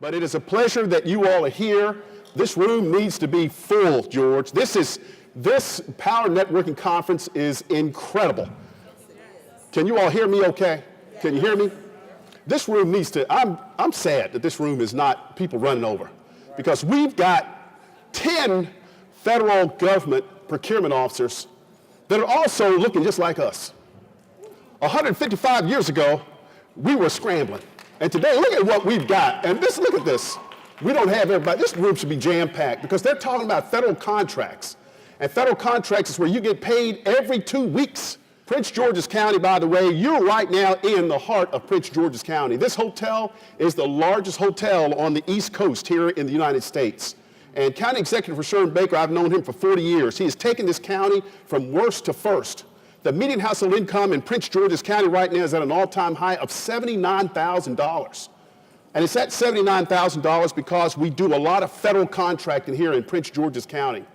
But it is a pleasure that you all are here. This room needs to be full, George. This Power Networking Conference is incredible. Can you all hear me okay? Can you hear me? This room needs to, I'm sad that this room is not people running over, because we've got 10 federal government procurement officers that are also looking just like us. 155 years ago, we were scrambling. And today, look at what we've got. And look at this. We don't have everybody. This room should be jam-packed, because they're talking about federal contracts. And federal contracts is where you get paid every 2 weeks. Prince George's County, by the way, you're right now in the heart of Prince George's County. This hotel is the largest hotel on the East Coast here in the United States. And County Executive Rushern Baker, I've known him for 40 years. He has taken this county from worst to first. The median household income in Prince George's County right now is at an all-time high of $79,000. And it's at $79,000 because we do a lot of federal contracting here in Prince George's County.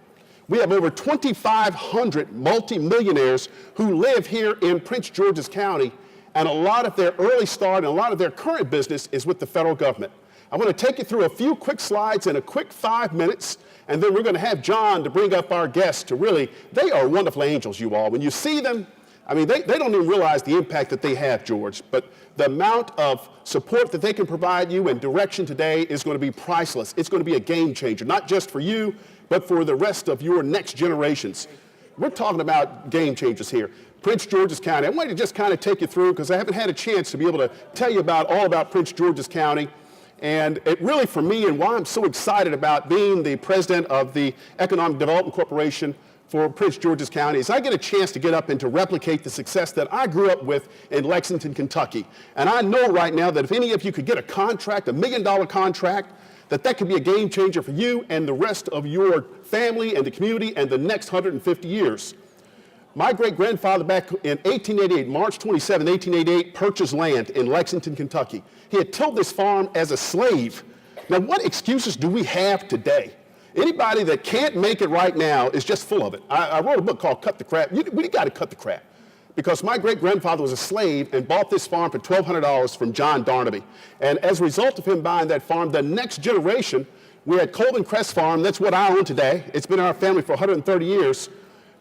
We have over 2,500 multimillionaires who live here in Prince George's County, and a lot of their early start and a lot of their current business is with the federal government. I'm going to take you through a few quick slides in a quick 5 minutes, and then we're going to have John to bring up our guests to really, they are wonderful angels, you all. When you see them, I mean, they don't even realize the impact that they have, George, but the amount of support that they can provide you and direction today is going to be priceless. It's going to be a game changer, not just for you, but for the rest of your next generations. We're talking about game changers here. Prince George's County, I wanted to just kind of take you through, because I haven't had a chance to be able to tell you all about Prince George's County. And it really, for me, and why I'm so excited about being the president of the Economic Development Corporation for Prince George's County, is I get a chance to get up and to replicate the success that I grew up with in Lexington, Kentucky. And I know right now that if any of you could get a contract, $1 million contract, that could be a game changer for you and the rest of your family and the community and the next 150 years. My great-grandfather back in 1888, March 27, 1888, purchased land in Lexington, Kentucky. He had tilled this farm as a slave. Now, what excuses do we have today? Anybody that can't make it right now is just full of it. I wrote a book called Cut the Crap. We got to cut the crap. Because my great-grandfather was a slave and bought this farm for $1,200 from John Darnaby. And as a result of him buying that farm, the next generation, we're at Colvin Crest Farm. That's what I own today. It's been in our family for 130 years.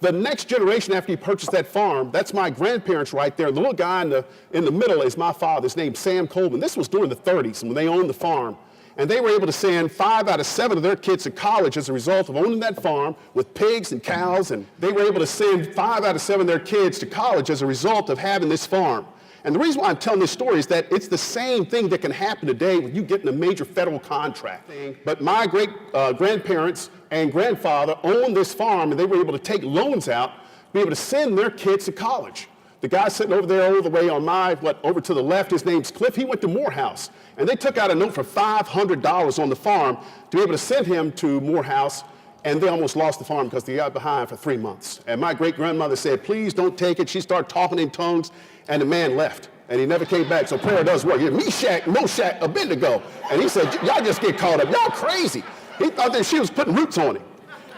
The next generation after he purchased that farm, that's my grandparents right there. The little guy in the middle is my father. His name's Sam Colvin. This was during the 30s when they owned the farm. And they were able to send 5 out of 7 of their kids to college as a result of owning that farm with pigs and cows. And they were able to send 5 out of 7 of their kids to college as a result of having this farm. And the reason why I'm telling this story is that it's the same thing that can happen today with you getting a major federal contract. But my great-grandparents and grandfather owned this farm, and they were able to take loans out, be able to send their kids to college. The guy sitting over there all the way on over to the left, his name's Cliff. He went to Morehouse. And they took out a note for $500 on the farm to be able to send him to Morehouse, and they almost lost the farm because they got behind for 3 months. And my great-grandmother said, please don't take it. She started talking in tongues, and the man left, and he never came back. So prayer does work. Meshach, Moshach, Abednego. And he said, y'all just get caught up. Y'all crazy. He thought that she was putting roots on him.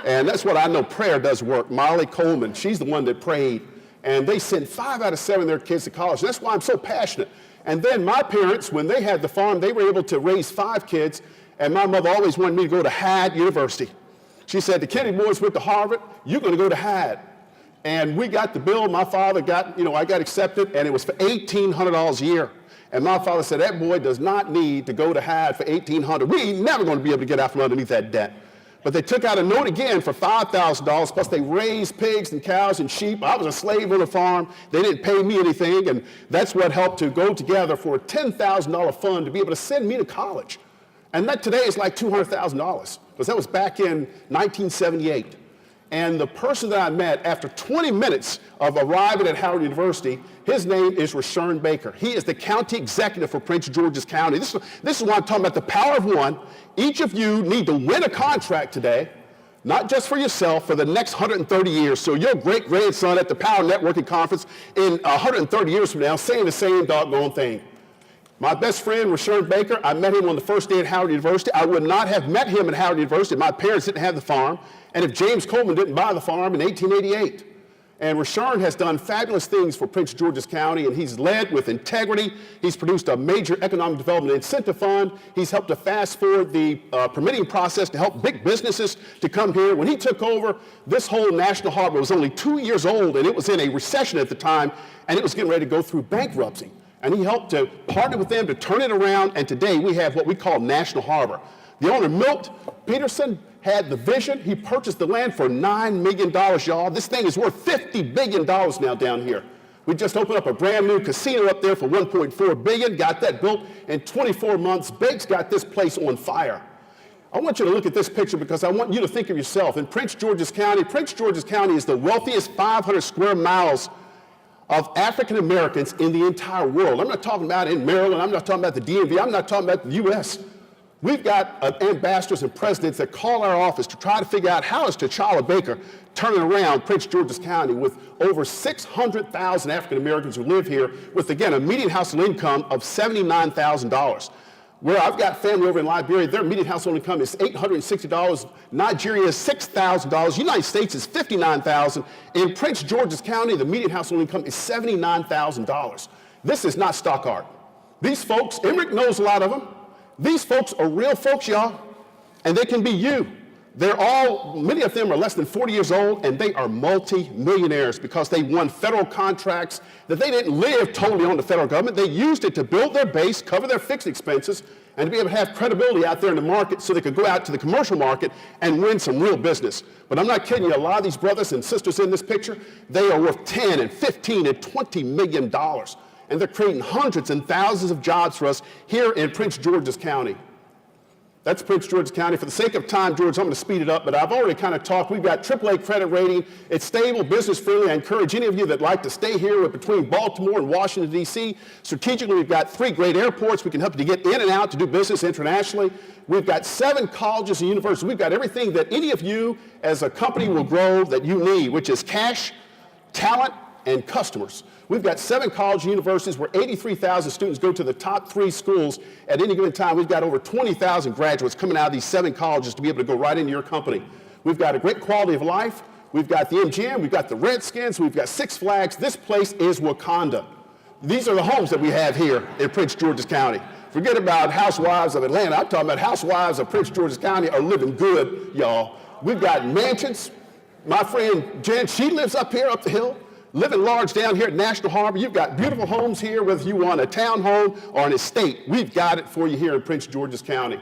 And that's what I know prayer does work. Molly Coleman, she's the one that prayed. And they sent 5 out of 7 of their kids to college. That's why I'm so passionate. And then my parents, when they had the farm, they were able to raise 5 kids. And my mother always wanted me to go to Hyde University. She said, the Kennedy boys went to Harvard, you're going to go to Hyde. And we got the bill. My father got, I got accepted, and it was for $1,800 a year. And my father said, that boy does not need to go to Hyde for $1,800. We ain't never going to be able to get out from underneath that debt. But they took out a note again for $5,000, plus they raised pigs and cows and sheep. I was a slave on the farm. They didn't pay me anything, and that's what helped to go together for a $10,000 fund to be able to send me to college. And that today is like $200,000, because that was back in 1978. And the person that I met after 20 minutes of arriving at Howard University, his name is Rushern Baker. He is the county executive for Prince George's County. This is why I'm talking about the power of one. Each of you need to win a contract today, not just for yourself, for the next 130 years. So your great-grandson at the Power Networking Conference in 130 years from now saying the same doggone thing. My best friend, Rushern Baker, I met him on the first day at Howard University. I would not have met him at Howard University if my parents didn't have the farm, and if James Coleman didn't buy the farm in 1888. And Rasharn has done fabulous things for Prince George's County, and he's led with integrity. He's produced a major economic development incentive fund. He's helped to fast forward the permitting process to help big businesses to come here. When he took over, this whole National Harbor was only 2 years old, and it was in a recession at the time, and it was getting ready to go through bankruptcy. And he helped to partner with them to turn it around, and today we have what we call National Harbor. The owner, Milt Peterson, had the vision. He purchased the land for $9 million, y'all. This thing is worth $50 billion now down here. We just opened up a brand new casino up there for $1.4 billion, got that built in 24 months. Bake's got this place on fire. I want you to look at this picture because I want you to think of yourself. In Prince George's County is the wealthiest 500 square miles of African Americans in the entire world. I'm not talking about in Maryland, I'm not talking about the DMV, I'm not talking about the US. We've got ambassadors and presidents that call our office to try to figure out how is T'Challa Baker turning around Prince George's County with over 600,000 African Americans who live here with, again, a median household income of $79,000. Where I've got family over in Liberia, their median household income is $860. Nigeria is $6,000. United States is $59,000. In Prince George's County, the median household income is $79,000. This is not stock art. These folks, Emmerich knows a lot of them. These folks are real folks, y'all, and they can be you. Many of them are less than 40 years old, and they are multi-millionaires because they won federal contracts that they didn't live totally on the federal government. They used it to build their base, cover their fixed expenses, and to be able to have credibility out there in the market so they could go out to the commercial market and win some real business. But I'm not kidding you, a lot of these brothers and sisters in this picture, they are worth 10 and 15 and $20 million. And they're creating hundreds and thousands of jobs for us here in Prince George's County. That's Prince George's County. For the sake of time, George, I'm going to speed it up, but I've already kind of talked. We've got AAA credit rating. It's stable, business friendly. I encourage any of you that like to stay here between Baltimore and Washington, D.C. Strategically, we've got 3 great airports. We can help you to get in and out to do business internationally. We've got 7 colleges and universities. We've got everything that any of you as a company will grow that you need, which is cash, talent, and customers. We've got 7 colleges and universities where 83,000 students go to the top 3 schools at any given time. We've got over 20,000 graduates coming out of these 7 colleges to be able to go right into your company. We've got a great quality of life. We've got the MGM. We've got the Redskins. We've got Six Flags. This place is Wakanda. These are the homes that we have here in Prince George's County. Forget about housewives of Atlanta. I'm talking about housewives of Prince George's County are living good, y'all. We've got mansions. My friend Jen, she lives up here, up the hill. Living large down here at National Harbor. You've got beautiful homes here, whether you want a townhome or an estate. We've got it for you here in Prince George's County.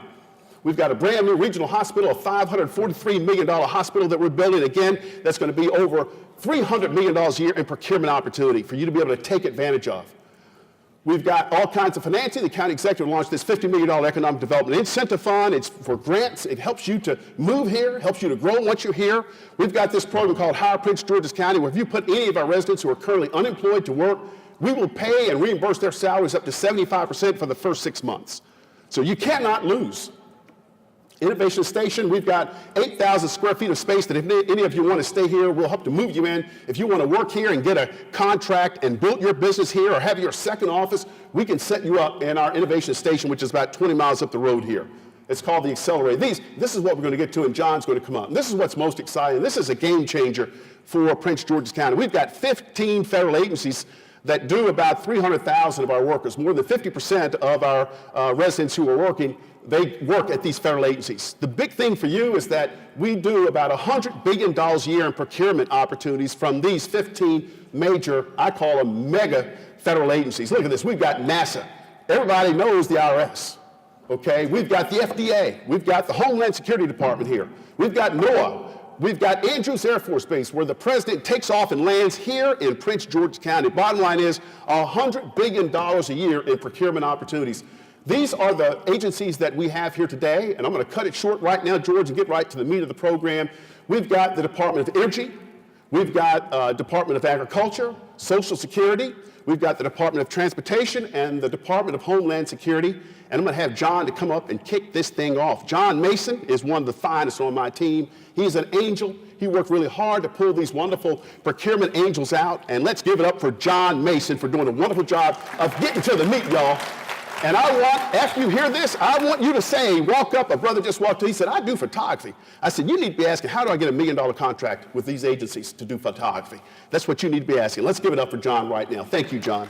We've got a brand new regional hospital, a $543 million hospital that we're building. Again, that's going to be over $300 million a year in procurement opportunity for you to be able to take advantage of. We've got all kinds of financing. The county executive launched this $50 million economic development incentive fund. It's for grants. It helps you to move here, helps you to grow once you're here. We've got this program called Hire Prince George's County, where if you put any of our residents who are currently unemployed to work, we will pay and reimburse their salaries up to 75% for the first 6 months. So you cannot lose. Innovation Station, we've got 8,000 square feet of space that if any of you want to stay here, we'll help to move you in. If you want to work here and get a contract and build your business here or have your second office, we can set you up in our Innovation Station, which is about 20 miles up the road here. It's called the Accelerator. This is what we're going to get to, and John's going to come up. And this is what's most exciting. This is a game changer for Prince George's County. We've got 15 federal agencies that do about 300,000 of our workers. More than 50% of our residents who are working, they work at these federal agencies. The big thing for you is that we do about $100 billion a year in procurement opportunities from these 15 major, I call them mega federal agencies. Look at this, we've got NASA. Everybody knows the IRS, okay? We've got the FDA. We've got the Homeland Security Department here. We've got NOAA. We've got Andrews Air Force Base, where the president takes off and lands here in Prince George's County. Bottom line is $100 billion a year in procurement opportunities. These are the agencies that we have here today, and I'm going to cut it short right now, George, and get right to the meat of the program. We've got the Department of Energy. We've got Department of Agriculture, Social Security. We've got the Department of Transportation and the Department of Homeland Security. And I'm going to have John to come up and kick this thing off. John Mason is one of the finest on my team. He's an angel. He worked really hard to pull these wonderful procurement angels out. And let's give it up for John Mason for doing a wonderful job of getting to the meat, y'all. And I want, after you hear this, I want you to say, walk up, a brother just walked in, he said, I do photography. I said, you need to be asking, how do I get $1 million contract with these agencies to do photography? That's what you need to be asking. Let's give it up for John right now. Thank you, John.